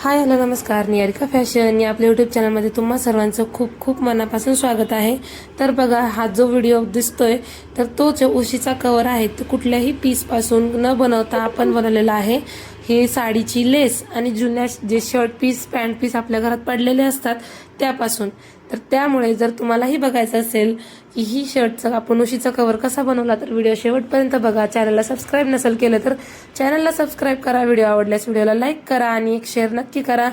Hi hello नमस्कार. Niharika fashion या आपल्या यूट्यूब चॅनलमध्ये तुम्हा सर्वांचं खूप खूप मनापासून स्वागत आहे. तर बघा, हा जो व्हिडिओ दिसतोय तर तो जो उशीचा कवर आहे तो कुठल्याही पीसपासून न बनवता आपण बनवलेला आहे. हे साडीची लेस आणि जुन्या जे शर्ट पीस पॅन्ट पीस आपल्या घरात पडलेले असतात त्यापासून. तर त्यामुळे जर तुम्हालाही बघायचं असेल की ही शर्टचा आपण उशीचा कवर कसा बनवला तर व्हिडिओ शेवटपर्यंत बघा. चॅनलला सबस्क्राईब नसेल केलं तर चॅनलला सबस्क्राईब करा. व्हिडिओ आवडल्यास व्हिडिओला लाईक करा आणि एक शेअर नक्की करा.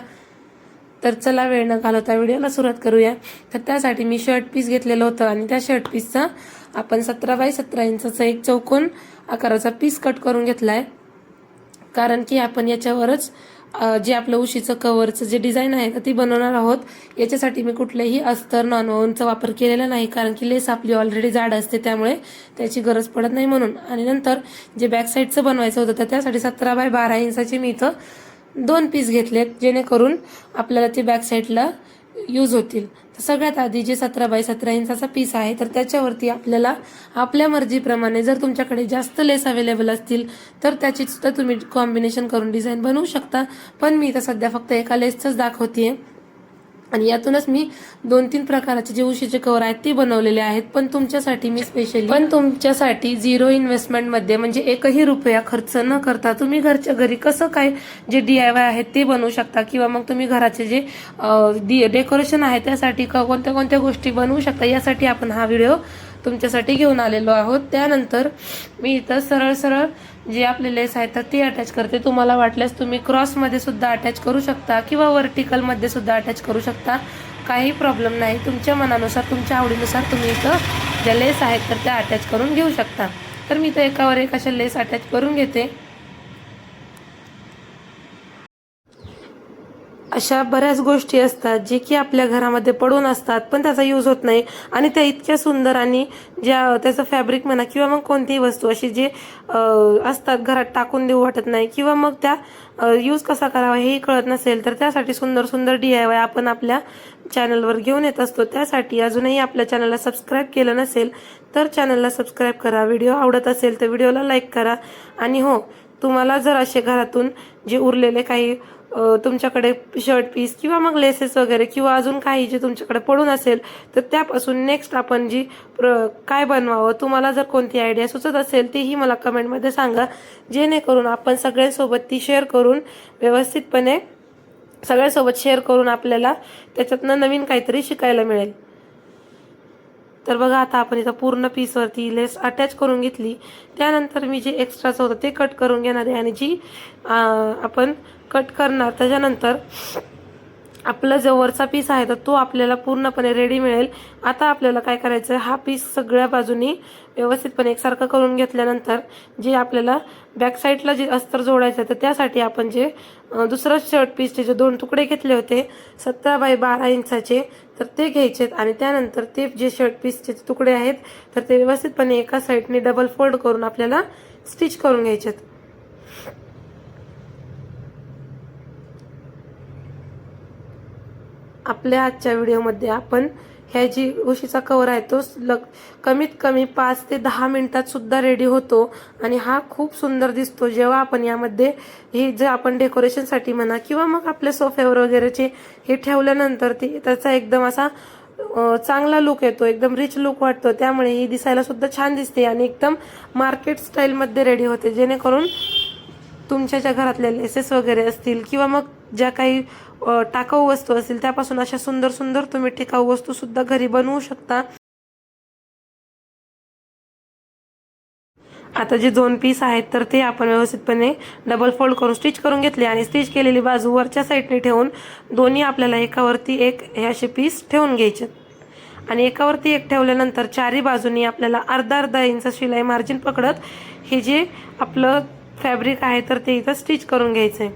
तर चला वेळ न घालवता व्हिडिओला सुरुवात करूया. तर त्यासाठी मी शर्ट पीस घेतलेलं होतं आणि त्या शर्ट पीसचा आपण 17 बाय 17 इंचाचा एक चौकोन आकाराचा पीस कट करून घेतलाय. कारण की आपण याच्यावरच जे आपलं उशीचं कव्हरचं जे डिझाईन आहे ती बनवणार आहोत. याच्यासाठी मी कुठलेही अस्तर नॉनवोनचा वापर केलेला नाही, कारण की लेस आपली ऑलरेडी जाड असते त्यामुळे त्याची गरज पडत नाही म्हणून. आणि नंतर जे बॅक साईडचं बनवायचं होतं तर त्यासाठी 17 बाय 12 इंचाचे मी इथं 2 पीस घेतलेत, जेणेकरून आपल्याला ते बॅक साईडला यूज होतील. तर सगळ्यात आधी जे 17 बाय 17 इंचाचा पीस आहे तर त्याच्यावरती आपल्याला आपल्या मर्जीप्रमाणे, जर तुमच्याकडे जास्त लेस अवेलेबल असतील तर त्याची सुद्धा तुम्ही कॉम्बिनेशन करून डिझाईन बनवू शकता. पण मी इथं सध्या फक्त एका लेसच दाखवतेय आणि यातूनच मी 2-3 प्रकारचे जे उशीचे कव्हर आहेत ते बनवलेले आहेत. पण तुमच्यासाठी झिरो इन्व्हेस्टमेंटमध्ये, म्हणजे एकही रुपया खर्च न करता तुम्ही घरच्या घरी कसं काय जे DIY आहेत ते बनवू शकता, किंवा मग तुम्ही घराचे जे डेकोरेशन आहे त्यासाठी कोणत्या कोणत्या गोष्टी बनवू शकता, यासाठी आपण हा व्हिडिओ तुमच्यासाठी घेऊन आलेलो आहोत. त्यानंतर मी इथं सरळ सरळ जे आपले लेस आहेत ते अटॅच करते. तुम्हाला वाटल्यास तुम्ही क्रॉसमध्ये सुद्धा अटॅच करू शकता किंवा वर्टिकलमध्ये सुद्धा अटॅच करू शकता. काही प्रॉब्लेम नाही. तुमच्या मनानुसार, तुमच्या आवडीनुसार तुम्ही इथं ज्या लेस आहेत तर त्या अटॅच करून घेऊ शकता. तर मी इथं एकावर एक अशा लेस अटॅच करून घेते. अशा बऱ्याच गोष्टी असतात जे की आपल्या घरामध्ये पडून असतात पण त्याचा यूज होत नाही, आणि त्या इतक्या सुंदर आणि ज्या त्याचं फॅब्रिक म्हणा किंवा मग कोणतीही वस्तू अशी जे असतात घरात टाकून देऊ वाटत नाही, किंवा मग त्या यूज कसा करावा हेही कळत नसेल, तर त्यासाठी सुंदर सुंदर DIY आपण आपल्या चॅनलवर घेऊन येत असतो. त्यासाठी अजूनही आपल्या चॅनलला सबस्क्राईब केलं नसेल तर चॅनलला सबस्क्राईब करा. व्हिडिओ आवडत असेल तर व्हिडिओला लाईक करा. आणि हो, तुम्हाला जर असे घरातून जे उरलेले काही तुमच्याकडे शर्ट पीस किंवा मग लेसेस वगैरे किंवा अजून काही जे तुमच्याकडे पडून असेल तर त्यापासून नेक्स्ट आपण काय बनवावं, तुम्हाला जर कोणती आयडिया सुचत असेल तेही मला कमेंटमध्ये सांगा, जेणेकरून आपण सगळ्यांसोबत ती शेअर करून व्यवस्थितपणे सगळ्यांसोबत शेअर करून आपल्याला त्याच्यातनं नवीन काहीतरी शिकायला मिळेल. तर बघा, आता आपण इथं पूर्ण पीसवरती लेस अटॅच करून घेतली. त्यानंतर मी जे एक्स्ट्राचं होतं ते कट करून घेणार आहे, आणि जी आपण कट करणार त्याच्यानंतर आपला जो वरचा पीस आहे तर तो आपल्याला पूर्णपणे रेडी मिळेल. आता आपल्याला काय करायचं, हा पीस सगळ्या बाजूनी व्यवस्थितपणे एकसारखं करून घेतल्यानंतर जे आपल्याला बॅक साईडला जे अस्तर जोडायचं तर त्यासाठी आपण जे दुसरं शर्ट पीसचे जे 2 तुकडे घेतले होते 17 बाय 12 इंचाचे तर ते घ्यायचेत. आणि त्यानंतर ते जे शर्ट पीसचे तुकडे आहेत तर ते व्यवस्थितपणे एका साईडने डबल फोल्ड करून आपल्याला स्टिच करून घ्यायचेत. आपल्या आजच्या व्हिडिओमध्ये आपण ह्या जी उशीचा कवर आहे तो कमीत कमी 5 ते 10 मिनिटात सुद्धा रेडी होतो, आणि हा खूप सुंदर दिसतो जेव्हा आपण यामध्ये हे जे आपण डेकोरेशनसाठी म्हणा किंवा मग आपल्या सोफ्यावर वगैरेचे हे ठेवल्यानंतर त्याचा एकदम असा चांगला लुक येतो, एकदम रिच लुक वाटतो. त्यामुळे ही दिसायला सुद्धा छान दिसते आणि एकदम मार्केट स्टाईलमध्ये रेडी होते, जेणेकरून तुमच्या ज्या घरातल्या लेसेस वगैरे असतील किंवा मग ज्या काही टाकाऊ वस्तू असतील त्यापासून अशा सुंदर सुंदर तुम्ही टिकाऊ वस्तू सुद्धा घरी बनवू शकता. आता जे 2 पीस आहेत तर ते आपण व्यवस्थितपणे डबल फोल्ड करून स्टिच करून घेतले, आणि स्टिच केलेली बाजू वरच्या साईडने ठेवून दोन्ही आपल्याला एकावरती एक हे असे पीस ठेवून घ्यायचे. आणि एकावरती एक ठेवल्यानंतर चारी बाजूनी आपल्याला अर्धा इंच शिलाई मार्जिन पकडत हे जे आपलं फॅब्रिक आहे तर ते इथं स्टिच करून घ्यायचंय.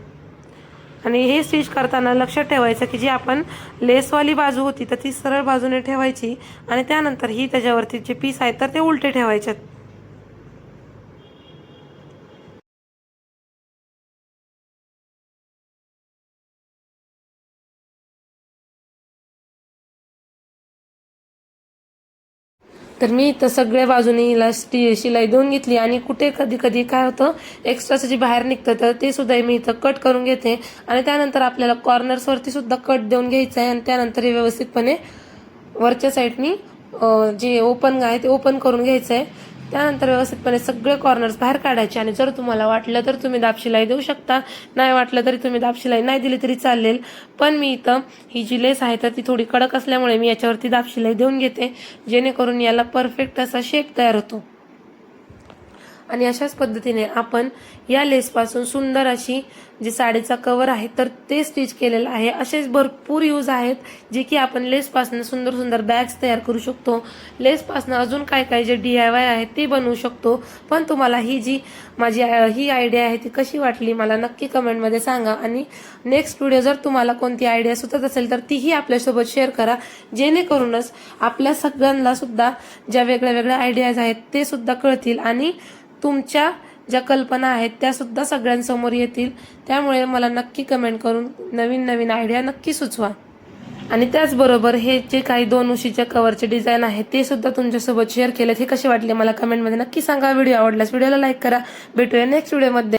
आणि हे स्टिच करताना लक्षात ठेवायचं की जी आपण लेसवाली बाजू होती तर ती सरळ बाजूने ठेवायची, आणि त्यानंतर ही त्याच्यावरती जे पीस आहेत तर ते उलटे ठेवायचे. तर मी इथं सगळ्या बाजूने हिला शिलाई देऊन घेतली आणि कुठे कधी कधी काय होतं एक्स्ट्राचं जे बाहेर निघतं तर ते सुद्धा मी इथं कट करून घेते आणि त्यानंतर आपल्याला कॉर्नर्सवरती सुद्धा कट देऊन घ्यायचं आहे आणि त्यानंतर हे व्यवस्थितपणे वरच्या साईडनी जे ओपन आहे ते ओपन करून घ्यायचं आहे. त्यानंतर व्यवस्थितपणे सगळे कॉर्नर्स बाहेर काढायचे आणि जर तुम्हाला वाटलं तर तुम्ही दाब शिलाई देऊ शकता, नाही वाटलं तरी तुम्ही दाब शिलाई नाही दिली तरी चालेल. पण मी इथं ही जी लेस आहे तर ती थोडी कडक असल्यामुळे मी याच्यावरती दाब शिलाई देऊन घेते जेणेकरून याला परफेक्ट असा शेप तयार होतो. आणि अशाच पद्धतीने आपण या लेसपासून सुंदर अशी जी साडीचा कवर आहे तर ते स्टिच केलेलं आहे. असेच भरपूर यूज आहेत जे की आपण लेसपासून सुंदर सुंदर बॅग्स तयार करू शकतो. लेसपासून अजून काय काय जे DIY आहे ते बनवू शकतो. पण तुम्हाला ही जी माझी ही आयडिया आहे ती कशी वाटली मला नक्की कमेंटमध्ये सांगा आणि नेक्स्ट व्हिडिओ जर तुम्हाला कोणती आयडिया सुचत असेल तर तीही आपल्यासोबत शेअर करा जेणेकरूनच आपल्या सगळ्यांना सुद्धा ज्या वेगळ्या वेगळ्या आयडियाज आहेत ते सुद्धा कळतील आणि तुमच्या ज्या कल्पना आहेत त्या सुद्धा सगळ्यांसमोर येतील. त्यामुळे मला नक्की कमेंट करून नवीन नवीन आयडिया नक्की सुचवा. आणि त्याचबरोबर हे जे काही 2 उशीच्या कव्हरचे डिझाईन आहे ते सुद्धा तुमच्यासोबत शेअर केलेत. हे कसे वाटले मला कमेंटमध्ये नक्की सांगा. व्हिडिओ आवडल्यास व्हिडिओला लाईक करा. भेटूया नेक्स्ट व्हिडिओमध्ये.